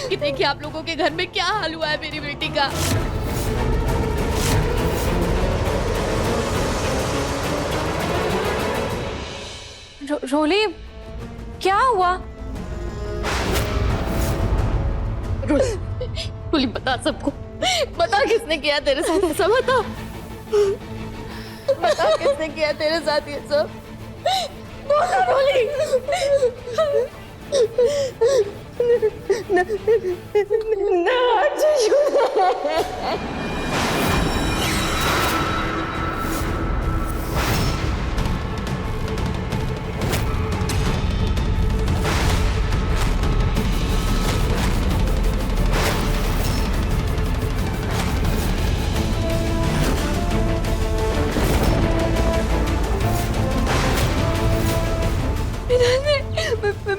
कि देखिए आप लोगों के घर में क्या हाल हुआ है मेरी बेटी का। रोली, क्या हुआ? रोली बता सबको, बता किसने किया तेरे साथ ऐसा, बता बता किसने किया तेरे साथ ये सब, बोला रोली।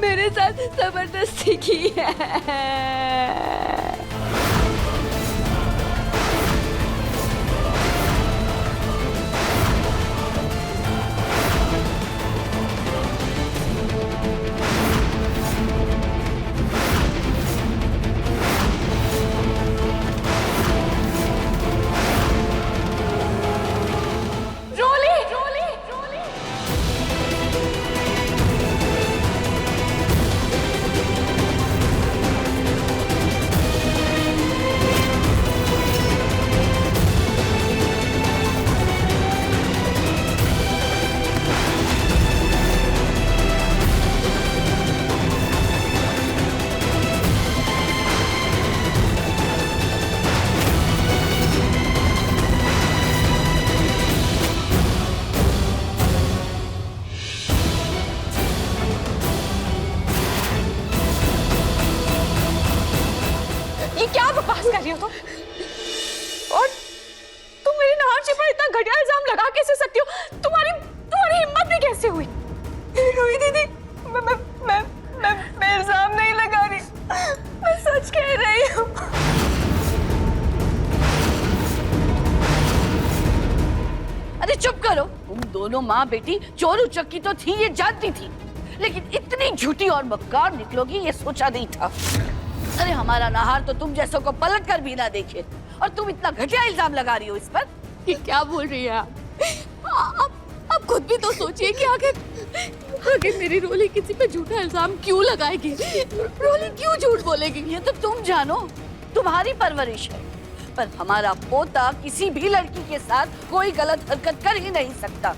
मेरे साथ जबरदस्ती की है। कर रही हो तुम? और तुम मेरी नहार जी पर इतना घटिया इल्जाम लगा कैसे सकती हो? तुम्हारी तुम्हारी हिम्मत भी कैसे हुई? रोही दीदी, मैं इल्जाम नहीं लगा रही, मैं सच कह रही हूँ। अरे चुप करो, तुम दोनों माँ बेटी चोर उचक्की तो थी, ये जानती थी, लेकिन इतनी झूठी और मक्कार निकलोगी ये सोचा नहीं था। अरे हमारा नहार तो तुम जैसों को पलट कर भी ना देखे, और तुम इतना घटिया इल्जाम लगा रही हो इस पर। ये क्या बोल रही है आप खुद भी तो सोचिए कि आगे मेरी रोली किसी पे झूठा इल्जाम क्यों लगाएगी? रोली क्यों झूठ बोलेगी? ये तो तुम जानो, तुम्हारी परवरिश है, पर हमारा पोता किसी भी लड़की के साथ कोई गलत हरकत कर ही नहीं सकता।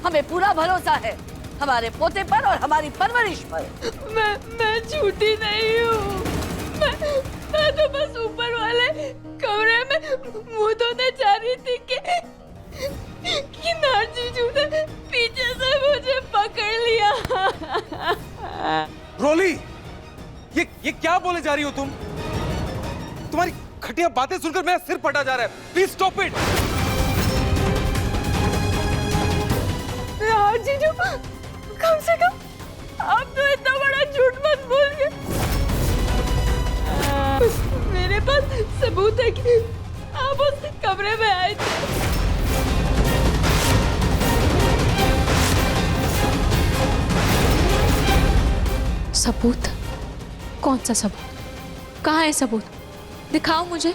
हमें पूरा भरोसा है हमारे पोते पर और हमारी परवरिश पर। मैं झूठी नहीं हूँ, मैं तो बस ऊपर वाले कमरे में मुंह धोने जा रही थी कि नारजीजू ने पीछे से मुझे पकड़ लिया। रोली, ये क्या बोले जा रही हो तुम? तुम्हारी घटिया बातें सुनकर मेरा सिर फटा जा रहा है। Please stop it. नारजीजू, कम से कम आप तो इतना बड़ा झूठ मत बोलिए। मेरे पास सबूत है कि आप उस कमरे में आए थे। सबूत? कौन सा सबूत? कहाँ है सबूत? दिखाओ मुझे।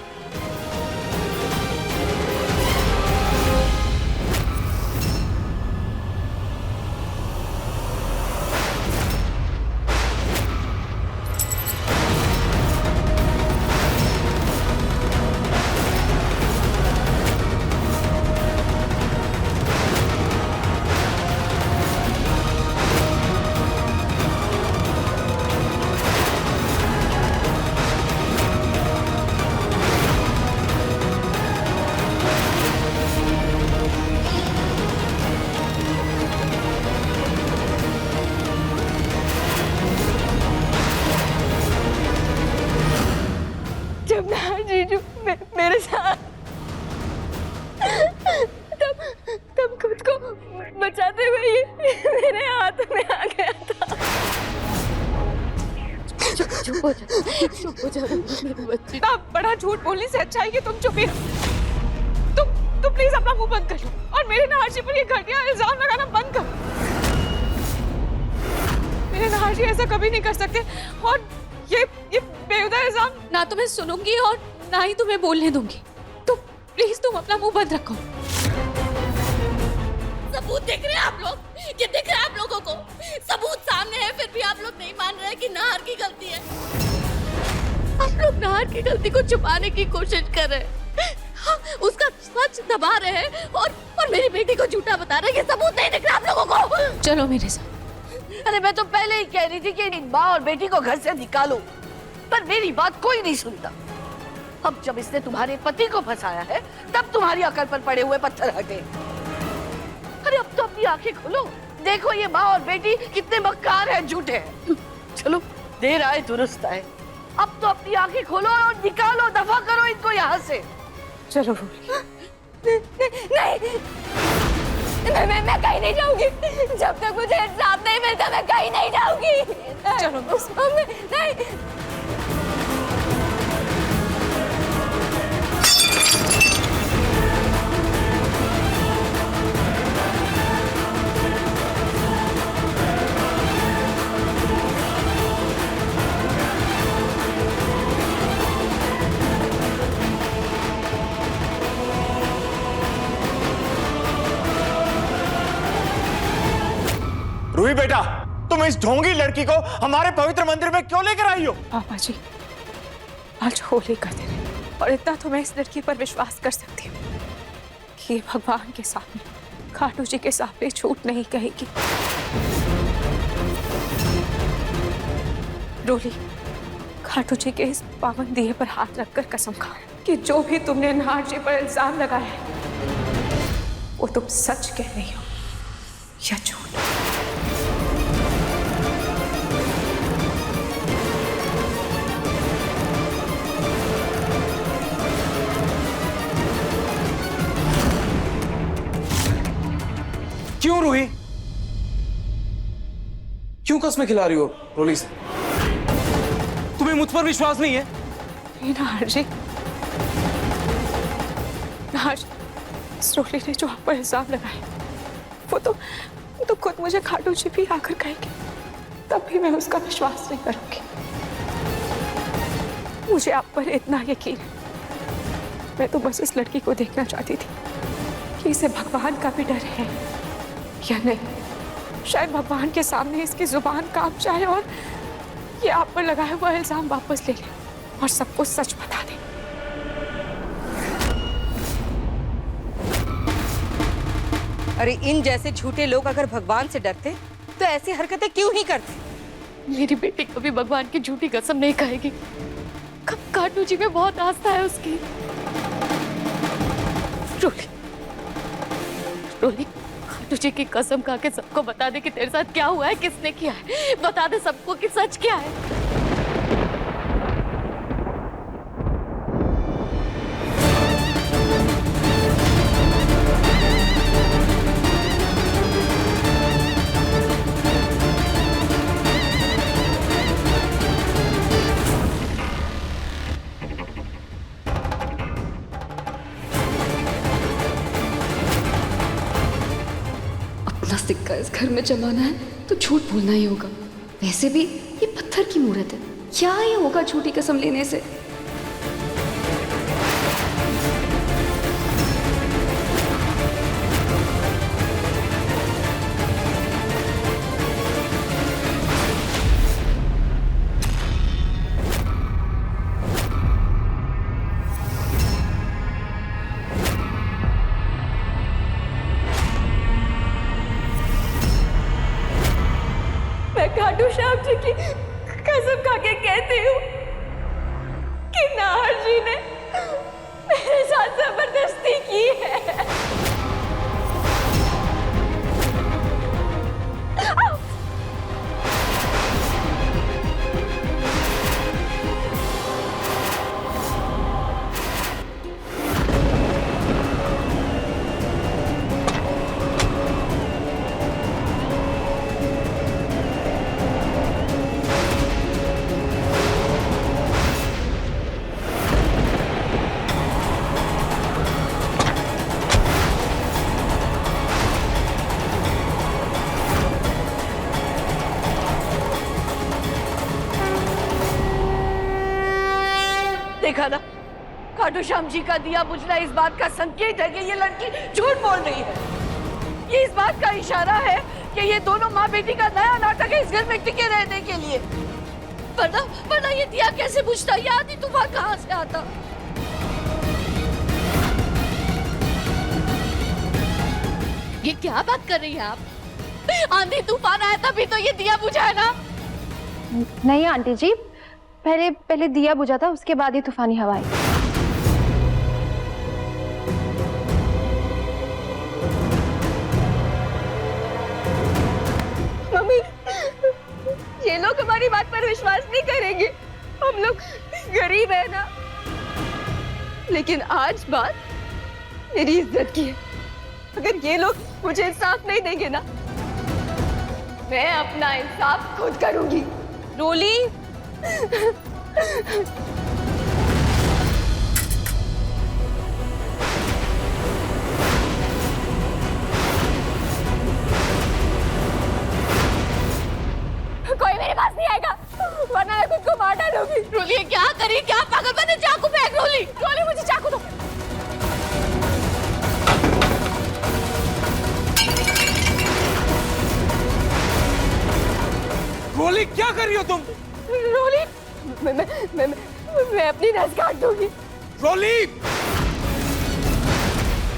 मेरे साथ। तब खुद को बचाते हुए ये मेरे हाथ में आ गया था। चुप हो जा मेरे बच्चे। इतना बड़ा झूठ बोलने से अच्छा है कि तुम चुप ही रहो। तुम प्लीज अपना मुंह बंद कर लो और मेरे नहारजी पर ये घटिया इल्जाम लगाना बंद करो। मेरे नहारजी ऐसा कभी नहीं कर सकते और ये बेहुदा इल्जाम ना तो मैं सुनूंगी और ना ही तुम्हें बोलने दूंगी। तो प्लीज तुम अपना मुंह बंद रखो। सबूत देख रहे हैं आप लोग, ये दिख रहा है आप लोगों को, सबूत सामने है, फिर भी आप लोग नहीं मान रहे कि नाहर की गलती है। आप लोग नाहर की गलती को छुपाने की कोशिश कर रहे हैं, उसका सच दबा रहे हैं और मेरी बेटी को झूठा बता रहे हैं। ये सबूत नहीं दिख रहा आप लोगों को। चलो मेरे साथ। अरे मैं तो पहले ही कह रही थी कि माँ और बेटी को घर से निकालो, पर मेरी बात कोई नहीं सुनता। अब जब इसने तुम्हारे पति को फंसाया है, तब तुम्हारी अकल पर पड़े हुए पत्थर हटे। अरे अब तो अपनी आंखें खोलो, देखो ये माँ और बेटी कितने मक्कार हैं, झूठे हैं। चलो देर आए दुरुस्त आए, अब तो अपनी आंखें खोलो और निकालो, दफा करो इनको यहाँ से। चलो नहीं, मैं कहीं नहीं जाऊंगी। जब तक मुझे इंसाफ नहीं मिलता मैं कहीं नहीं जाऊंगी। चलो नहीं। रूही बेटा, तुम इस ढोंगी लड़की को हमारे पवित्र मंदिर में क्यों लेकर आई हो? पापा जी, आज होली का दिन है और इतना तो मैं इस लड़की पर विश्वास कर सकती हूँ कि ये भगवान के सामने, खाटू जी के सामने झूठ नहीं कहेगी। रोली, खाटू जी के इस पावन दिए पर हाथ रखकर कसम खा कि जो भी तुमने नाहर जी पर इल्जाम लगाया है वो तुम सच कह रही हो या झूठ। क्यों रूही, क्यों कसमें खिला रही हो रोली से? तुम्हें मुझ पर विश्वास नहीं है? नाहर जी, इस रोली ने जो आप पर इल्जाम लगाए वो तो खुद मुझे खाटू जी भी आकर कहेगी, तब भी मैं उसका विश्वास नहीं करूंगी। मुझे आप पर इतना यकीन है। मैं तो बस इस लड़की को देखना चाहती थी कि इसे भगवान का भी डर है या नहीं। शायद भगवान के सामने इसकी जुबान कांप जाए और ये आप पर लगाया हुआ इल्जाम वापस ले ले और सबको सच बता दे। अरे इन जैसे झूठे लोग अगर भगवान से डरते तो ऐसी हरकतें क्यों ही करते? मेरी बेटी कभी भगवान की झूठी कसम नहीं खाएगी। खाटू जी में बहुत आस्था है उसकी। रोली, खाटू जी की कसम खा के सबको बता दे कि तेरे साथ क्या हुआ है, किसने किया है। बता दे सबको कि सच क्या है। अपना सिक्का इस घर में जमाना है तो झूठ बोलना ही होगा। वैसे भी ये पत्थर की मूर्त है, क्या ये होगा झूठी कसम लेने से। खाटू श्याम जी की कसम खा के कहती हूँ कि नाहर जी ने मेरे साथ जबरदस्ती की है। देखा ना, खाटू श्याम जी का दिया बुझना इस बात का संकेत है कि ये लड़की झूठ बोल रही है। ये इस बात का इशारा है कि ये दोनों माँ बेटी का नया नाटक है इस घर में टिके रहने के लिए। वरना ये दिया कैसे बुझता? ये आंधी तूफान कहाँ से आता? ये क्या बात कर रही है आप? आंधी तूफान आया तभी तो ये दिया बुझा है ना? नहीं आंटी जी, पहले दिया बुझा था, उसके बाद ही तूफानी हवा आई। मम्मी, ये लोग हमारी बात पर विश्वास नहीं करेंगे। हम लोग गरीब है ना, लेकिन आज बात मेरी इज्जत की है। अगर ये लोग मुझे इंसाफ नहीं देंगे ना, मैं अपना इंसाफ खुद करूंगी। रोली, कोई मेरे पास नहीं आएगा, वरना मैं खुद को मार डालूंगी। रोली क्या करी? क्या पागल बने? चाकू फेंक रोली। रोली मुझे चाकू दो। रोली क्या कर रही हो तुम? रोली, मैं अपनी नस काट दूंगी। रोली,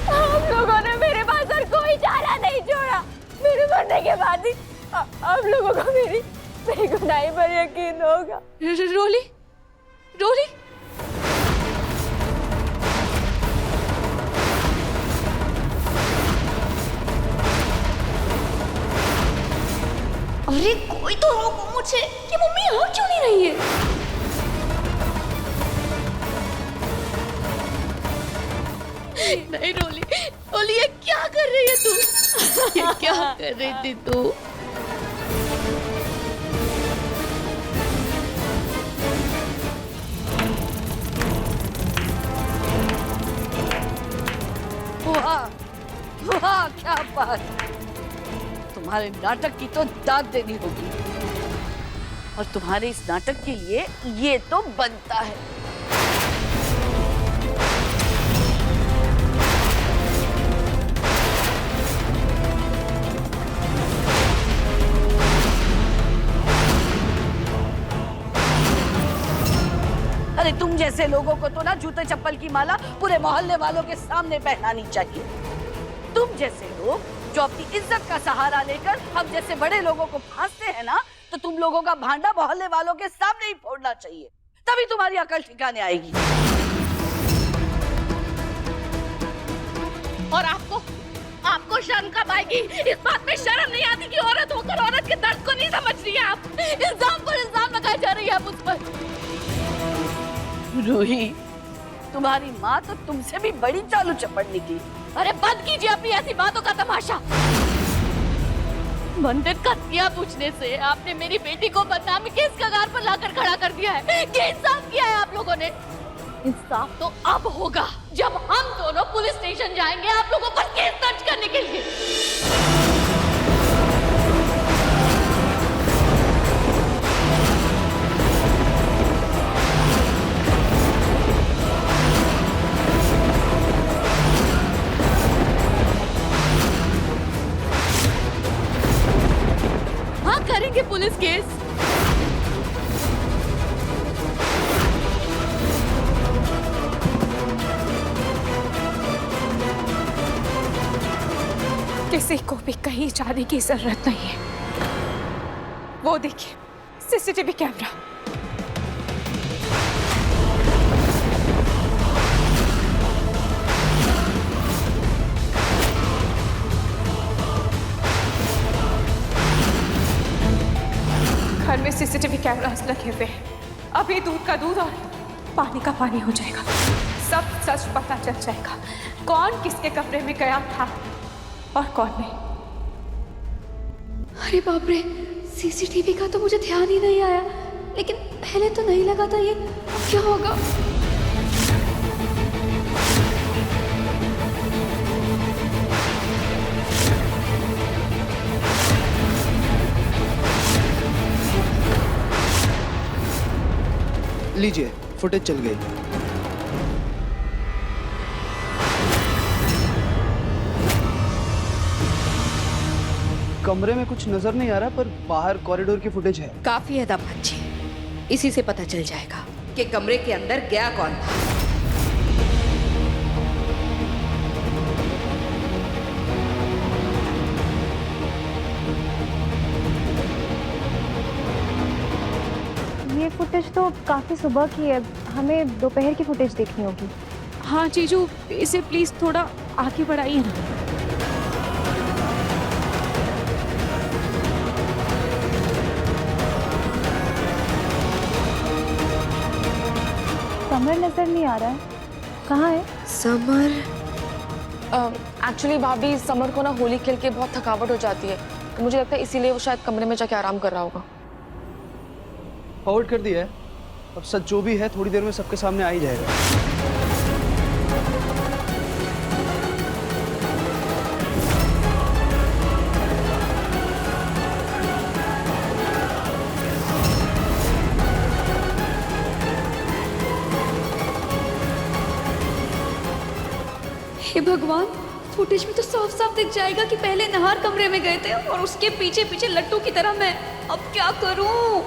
हम लोगों ने मेरे पास और कोई चारा नहीं छोड़ा। मेरे मरने के बाद ही आप लोगों को मेरी गुनाही पर यकीन होगा। रोली, रोली, अरे कोई तो रोको मुझे कि मम्मी यहाँ क्यों नहीं रही है? नहीं रोली, रोली ये क्या कर रही है तू? ये क्या कर रही थी तू? वाह वाह, क्या बात! तुम्हारे नाटक की तो दाद देनी होगी, और तुम्हारे इस नाटक के लिए ये तो बनता है। अरे तुम जैसे लोगों को तो ना जूते चप्पल की माला पूरे मोहल्ले वालों के सामने पहनानी चाहिए। तुम जैसे लोग जो अपनी इज्जत का सहारा लेकर हम जैसे बड़े लोगों को फांसते हैं ना, तो तुम लोगों का भांडा मोहल्ले वालों के सामने ही फोड़ना चाहिए, तभी तुम्हारी अकल ठिकाने आएगी। और आपको शर्म कब आएगी? इस बात में शर्म नहीं आती कि औरत होकर औरत के दर्द को नहीं समझ रही है आप? इल्जाम पर इल्जाम लगाए जा रही है आप उस पर। रूही, तुम्हारी माँ तो तुमसे भी बड़ी चालू चपड़ निकली। अरे बंद कीजिए अपनी ऐसी बातों का तमाशा। मंदिर का दिया पूछने से आपने मेरी बेटी को बदनामी के इस कगार पर लाकर खड़ा कर दिया है। क्या इंसाफ किया है आप लोगों ने? इंसाफ तो अब होगा जब हम दोनों पुलिस स्टेशन जाएंगे आप लोगों पर केस दर्ज करने के लिए। हाँ, करेंगे पुलिस केस। किसी को भी कहीं जाने की जरूरत नहीं है। वो देखिए सीसीटीवी कैमरा। घर में सीसीटीवी कैमरास लगे हुए हैं। अभी दूध का दूध और पानी का पानी हो जाएगा। सब सच पता चल जाएगा, कौन किसके कमरे में गया था और कौन नहीं। अरे बाप रे, सीसीटीवी का तो मुझे ध्यान ही नहीं आया, लेकिन पहले तो नहीं लगा था ये। अब क्या होगा? लीजिए फुटेज चल गई। कमरे में कुछ नजर नहीं आ रहा, पर बाहर कॉरिडोर की फुटेज है। काफी है दामाद जी, इसी से पता चल जाएगा कि कमरे के अंदर गया कौन था। ये फुटेज तो काफी सुबह की है, हमें दोपहर की फुटेज देखनी होगी। हाँ जीजू, इसे प्लीज थोड़ा आगे बढ़ाइए ना। समर नजर नहीं आ रहा है, कहाँ है? समर? एक्चुअली भाभी, समर को ना होली खेल के बहुत थकावट हो जाती है, तो मुझे लगता है इसीलिए वो शायद कमरे में जाके आराम कर रहा होगा। फॉरवर्ड कर दिया है, अब सच जो भी है थोड़ी देर में सबके सामने आ ही जाएगा। हे भगवान, फुटेज में तो साफ साफ दिख जाएगा कि पहले नहार कमरे में गए थे और उसके पीछे पीछे लट्टू की तरह मैं। अब क्या करूं?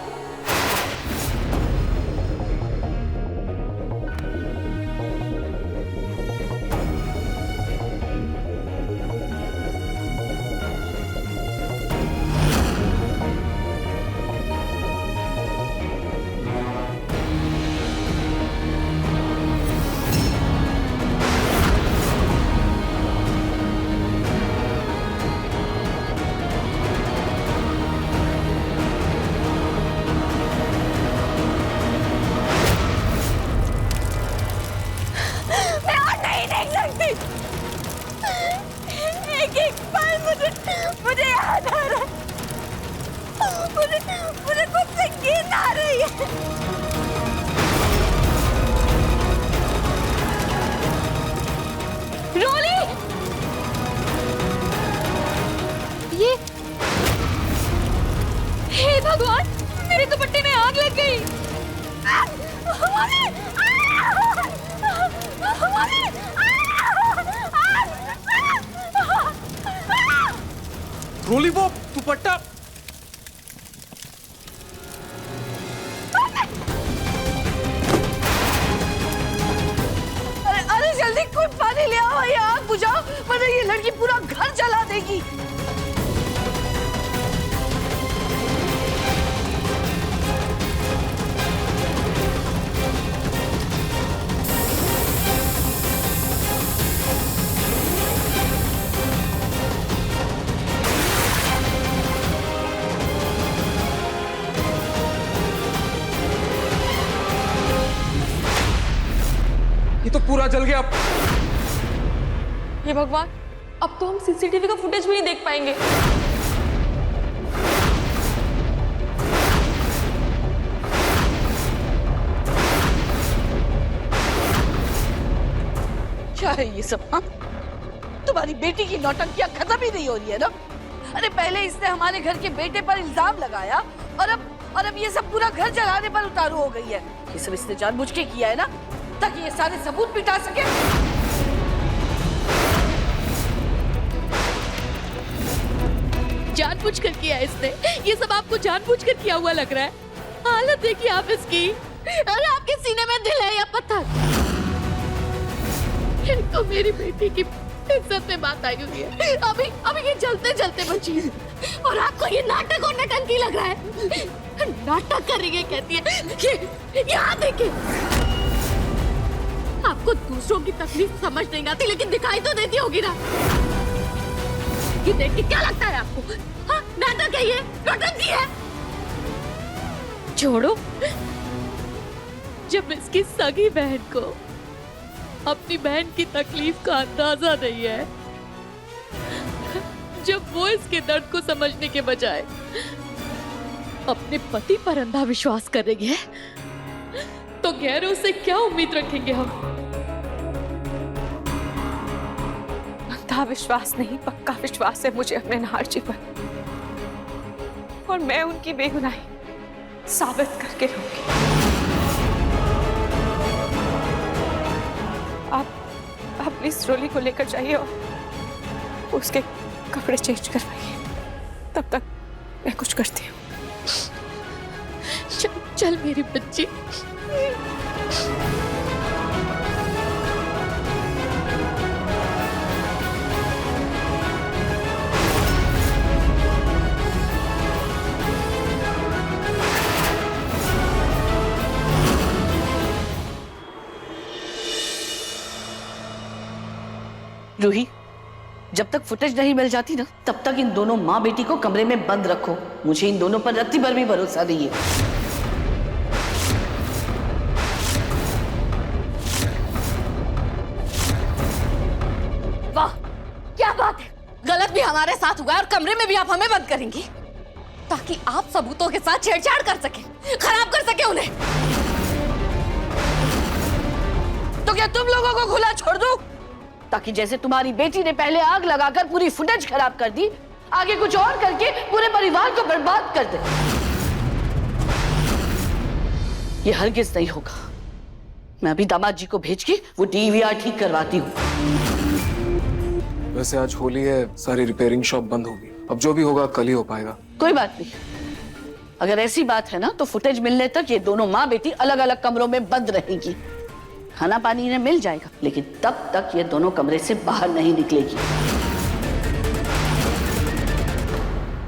मुझे याद आ रहा है, मुझे खुद से नींद आ रही है। रोली, ये, हे भगवान, मेरे दुपट्टे में आग लग गई। रोली, वो दुपट्टा। अरे जल्दी कोई पानी ले आओ, ये आग बुझाओ, वरना ये लड़की पूरा घर जला देगी। ये तो पूरा जल गया। हे भगवान, अब तो हम सीसीटीवी का फुटेज भी नहीं देख पाएंगे। क्या है ये सब? हाँ, तुम्हारी बेटी की नौटंकियां खत्म ही नहीं हो रही है ना? अरे पहले इसने हमारे घर के बेटे पर इल्जाम लगाया और अब ये सब पूरा घर जलाने पर उतारू हो गई है। ये सब इसने जानबूझ के किया है ना, ताकि ये सारे सबूत मिटा सके। जानबूझ कर किया इसने, ये सब आपको जानबूझ कर किया हुआ लग रहा है। हालत देखिए आप इसकी। अरे आपके सीने में दिल है या पत्थर? तो मेरी बेटी की इज्जत में बात आई हुई है, अभी ये जलते जलते बची है, और आपको ये नाटक और नटंकी लग रहा है। नाटक कर रही है कहती है। यहाँ देखिए, आपको दूसरों की तकलीफ समझ नहीं आती, लेकिन दिखाई तो देती होगी ना। ये देख के क्या लगता है आपको? हाँ, नाटक है ये, नौटंकी है। छोड़ो, जब इसकी सगी बहन को अपनी बहन की तकलीफ का अंदाजा नहीं है, जब वो इसके दर्द को समझने के बजाय अपने पति पर अंधा विश्वास कर रही है, तो गैरों से क्या उम्मीद रखेंगे हम? अंधा विश्वास नहीं, पक्का विश्वास है मुझे अपने नाहर जी पर, और मैं उनकी बेगुनाही साबित करके रहूंगी। प्लीज रोली को लेकर जाइए और उसके कपड़े चेंज करवाइए। तब तक मैं कुछ करती हूँ। चल चल मेरी बच्ची। रूही, जब तक फुटेज नहीं मिल जाती ना, तब तक इन दोनों माँ बेटी को कमरे में बंद रखो। मुझे इन दोनों पर रत्ती भर भी भरोसा नहीं है। वाह, क्या बात है। गलत भी हमारे साथ हुआ और कमरे में भी आप हमें बंद करेंगी ताकि आप सबूतों के साथ छेड़छाड़ कर सके, खराब कर सके उन्हें। तो क्या तुम लोगों को खुला छोड़ दूं? ताकि जैसे तुम्हारी बेटी ने पहले आग लगाकर पूरी फुटेज खराब कर दी, आगे कुछ और करके पूरे परिवार को बर्बाद कर दे। ये हरगिज नहीं होगा। मैं अभी दामाद जी को भेज के वो डीवीआर ठीक करवाती हूँ। वैसे आज होली है, सारी रिपेयरिंग शॉप बंद होगी। अब जो भी होगा कल ही हो पाएगा। कोई बात नहीं, अगर ऐसी बात है ना तो फुटेज मिलने तक ये दोनों माँ बेटी अलग अलग कमरों में बंद रहेगी। खाना पानी इन्हें मिल जाएगा, लेकिन तब तक ये दोनों कमरे से बाहर नहीं निकलेगी।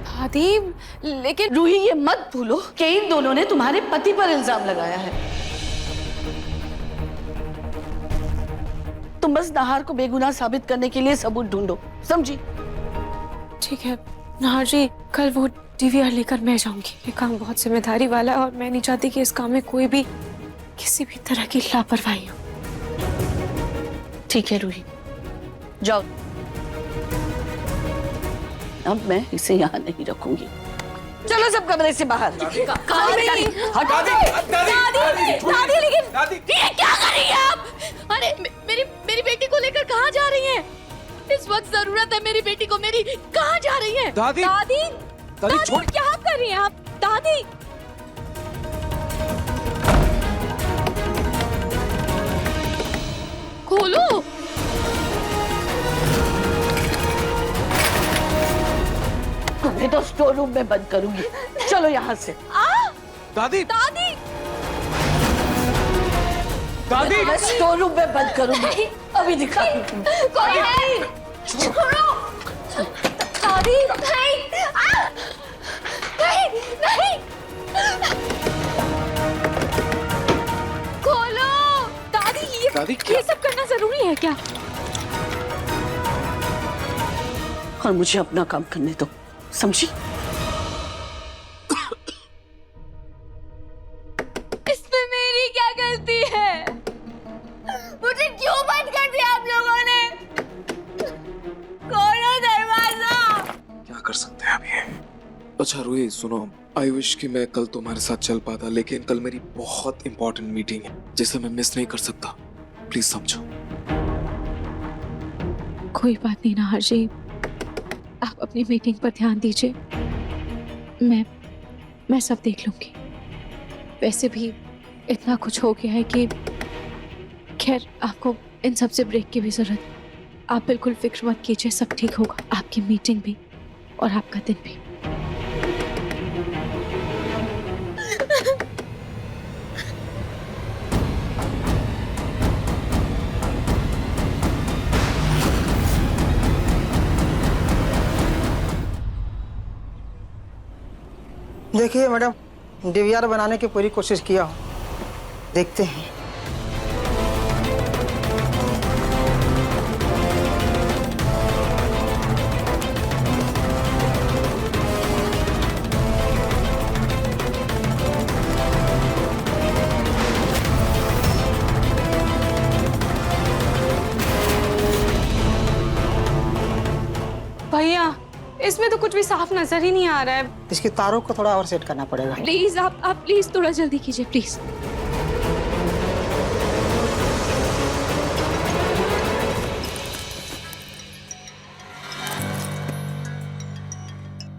दादी, लेकिन रूही, ये मत भूलो कि इन दोनों ने तुम्हारे पति पर इल्जाम लगाया है। तुम बस नाहार को बेगुनाह साबित करने के लिए सबूत ढूंढो, समझी? ठीक है नाहार जी, कल वो डीवीआर लेकर मैं जाऊंगी। ये काम बहुत जिम्मेदारी वाला है और मैं नहीं चाहती कि इस काम में कोई भी किसी भी तरह की लापरवाही हो। ठीक है रूही, जाओ। अब मैं इसे यहाँ नहीं रखूंगी। चलो सब कमरे से बाहर। दादी, लेकिन ये क्या कर रही है आप? अरे मेरी बेटी को लेकर कहाँ जा रही हैं? इस वक्त जरूरत है मेरी बेटी को मेरी। कहाँ जा रही हैं? दादी, दादी, दादी छोड़। क्या कर रही हैं आप? दादी, खोलो। तुम्हें तो स्टोर रूम में बंद करूंगी। चलो यहाँ से। दादी, दादी, दादी, मैं स्टोर रूम में बंद करूंगी। अभी दिखा दूंगी। कोई है? छोड़ो। दादी, नहीं, नहीं, नहीं। खोलो। दादी, ये सब करना जरूरी है क्या? और मुझे अपना काम करने दो, समझी? इसमें मेरी क्या गलती है? मुझे क्यों बंद कर दिया आप लोगों ने? खोलो दरवाजा। क्या कर सकते हैं अब ये? अच्छा रूही सुनो, आई विश कि मैं कल तुम्हारे साथ चल पाता, लेकिन कल मेरी बहुत इंपॉर्टेंट मीटिंग है जिसे मैं मिस नहीं कर सकता। प्लीज समझो। कोई बात नहीं नाहार जी, आप अपनी मीटिंग पर ध्यान दीजिए। मैं सब देख लूंगी। वैसे भी इतना कुछ हो गया है कि खैर आपको इन सब से ब्रेक की भी जरूरत। आप बिल्कुल फिक्र मत कीजिए, सब ठीक होगा। आपकी मीटिंग भी और आपका दिन भी। देखिए मैडम, डीवीआर बनाने की पूरी कोशिश किया हूँ, देखते हैं। भैया, इसमें तो कुछ भी साफ नजर ही नहीं आ रहा है। इसकी तारों को थोड़ा और सेट करना पड़ेगा। प्लीज आप प्लीज थोड़ा जल्दी कीजिए प्लीज।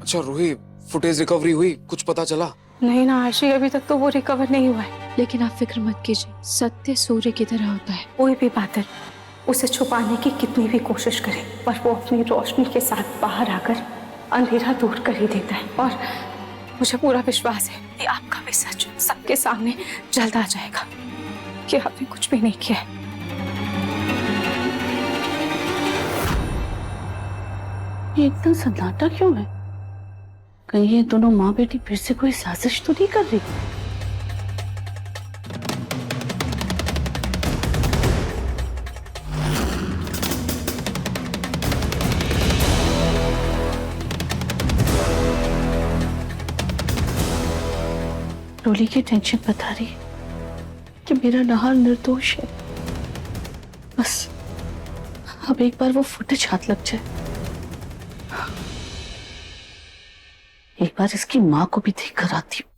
अच्छा रूही, फुटेज रिकवरी हुई? कुछ पता चला? नहीं ना आशी, अभी तक तो वो रिकवर नहीं हुआ है। लेकिन आप फिक्र मत कीजिए, सत्य सूर्य की तरह होता है। कोई भी बादल उसे छुपाने की कितनी भी कोशिश करे, पर वो अपनी रोशनी के साथ बाहर आकर अंधेरा दूर कर ही देता है। और मुझे पूरा विश्वास है कि आपका भी सच सबके सामने जल्द आ जाएगा कि आपने कुछ भी नहीं किया है। ये इतना सन्नाटा क्यों है? कहीं ये दोनों माँ बेटी फिर से कोई साजिश तो नहीं कर रही? रोली की टेंशन बता रही है कि मेरा नहार निर्दोष है। बस अब एक बार वो फुटेज हाथ लग जाए, एक बार इसकी माँ को भी देख कर आती हूँ।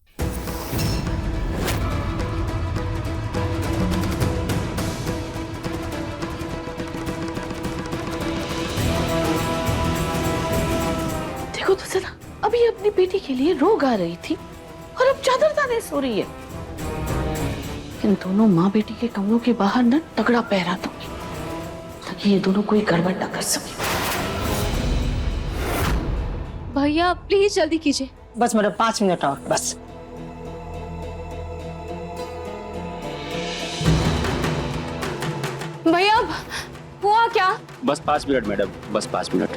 देखो तो सना, अभी अपनी बेटी के लिए रो गा रही थी और अब चादर ताने सो रही है। इन दोनों माँ बेटी के कमरों के बाहर न तगड़ा पहरा दूंगी ताकि ये दोनों कोई गड़बड़ न कर सके। भैया प्लीज जल्दी कीजिए। बस मैडम 5 मिनट और बस। भैया हुआ क्या? बस 5 मिनट मैडम, बस 5 मिनट।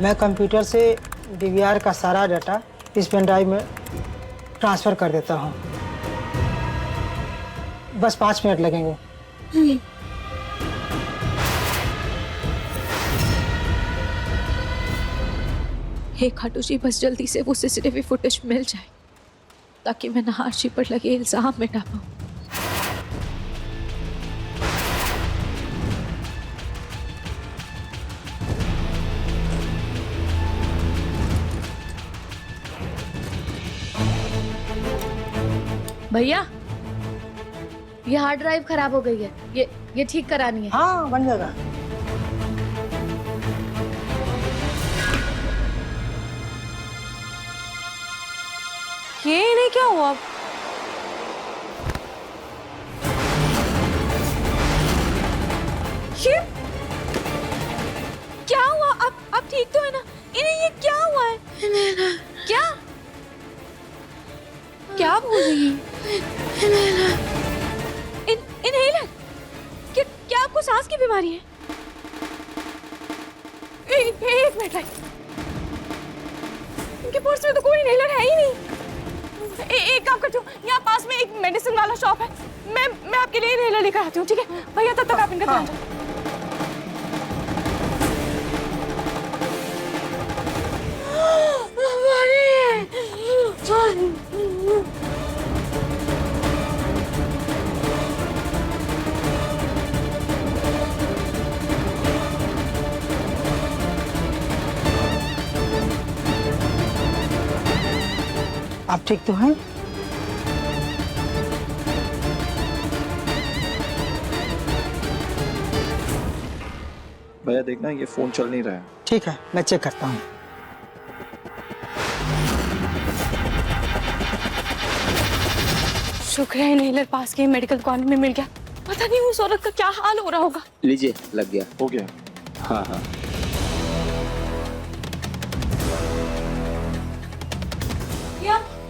मैं कंप्यूटर से डीवीआर का सारा डाटा इस पेन ड्राइव में ट्रांसफर कर देता हूँ। बस 5 मिनट लगेंगे। हे खाटू जी, बस जल्दी से वो सीसीटीवी फुटेज मिल जाए ताकि मैं नहार जी पर लगे इल्जाम मिटा पाऊँ। भैया ये हार्ड ड्राइव खराब हो गई है, ये ठीक करानी है। हाँ बन जाएगा। ये इन्हें क्या हुआ? ये क्या हुआ? अब ठीक तो है ना? इन्हें ये क्या हुआ है? क्या बोल रही है? इनहेलर? क्या आपको सांस की बीमारी है? एक मिनट, इनके पर्स में तो कोई इनहेलर है ही नहीं। एक काम करती हूँ, यहाँ पास में एक मेडिसिन वाला शॉप है, मैं आपके लिए इनहेलर लेकर आती हूँ, ठीक है भैया? तब तक आप इनका ध्यान रखो। आप ठीक तो हैं? भैया देखना ये फोन चल नहीं रहा है। ठीक है, मैं चेक करता हूँ। शुक्र है इनहेलर पास के मेडिकल दुकान में मिल गया। पता नहीं उस औरत का क्या हाल हो रहा होगा। लीजिए, लग गया। हो गया? हाँ हाँ।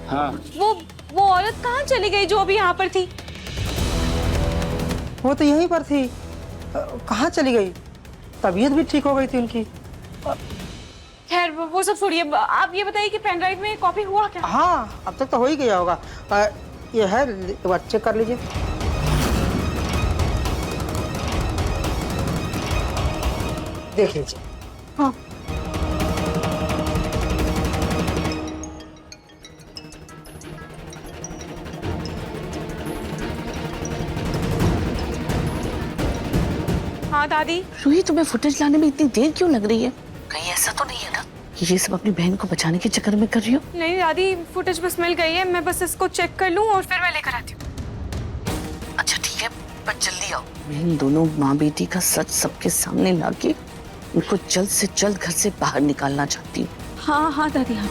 हाँ वो औरत कहाँ चली गई जो अभी यहाँ पर थी? वो तो यहीं पर थी। कहाँ चली गई? तबीयत भी ठीक हो गई थी उनकी। खैर वो सब छोड़िए, आप ये बताइए कि पेन ड्राइव में कॉपी हुआ क्या? हाँ अब तक तो हो ही गया होगा। ये है, एक बार चेक कर लीजिए। देख लीजिए। हाँ हाँ दादी। रूही, तुम्हें फुटेज लाने में इतनी देर क्यों लग रही है? कहीं ऐसा तो नहीं है ना कि ये सब अपनी बहन को बचाने के चक्कर में कर रही हो? नहीं दादी, फुटेज बस मिल गई है, मैं बस इसको चेक कर लूं और फिर मैं लेकर आती हूँ। अच्छा ठीक है, पर जल्दी आओ। इन दोनों माँ बेटी का सच सबके सामने लाके उनको जल्द से जल्द घर से बाहर निकालना चाहती हूँ। हाँ हाँ दादी हाँ।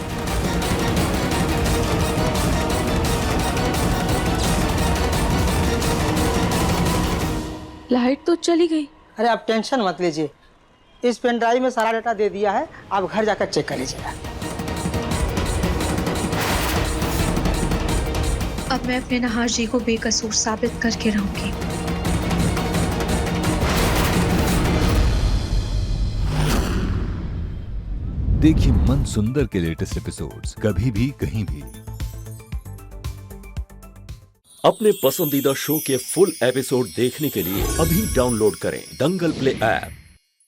लाइट तो चली गई। अरे आप टेंशन मत लीजिए, इस पेन ड्राइव में सारा डाटा दे दिया है, आप घर जाकर चेक कर लीजिएगा। अब मैं अपने नहार जी को बेकसूर साबित करके रहूंगी। देखिए मन सुंदर के लेटेस्ट एपिसोड्स कभी भी कहीं भी। अपने पसंदीदा शो के फुल एपिसोड देखने के लिए अभी डाउनलोड करें दंगल प्ले ऐप।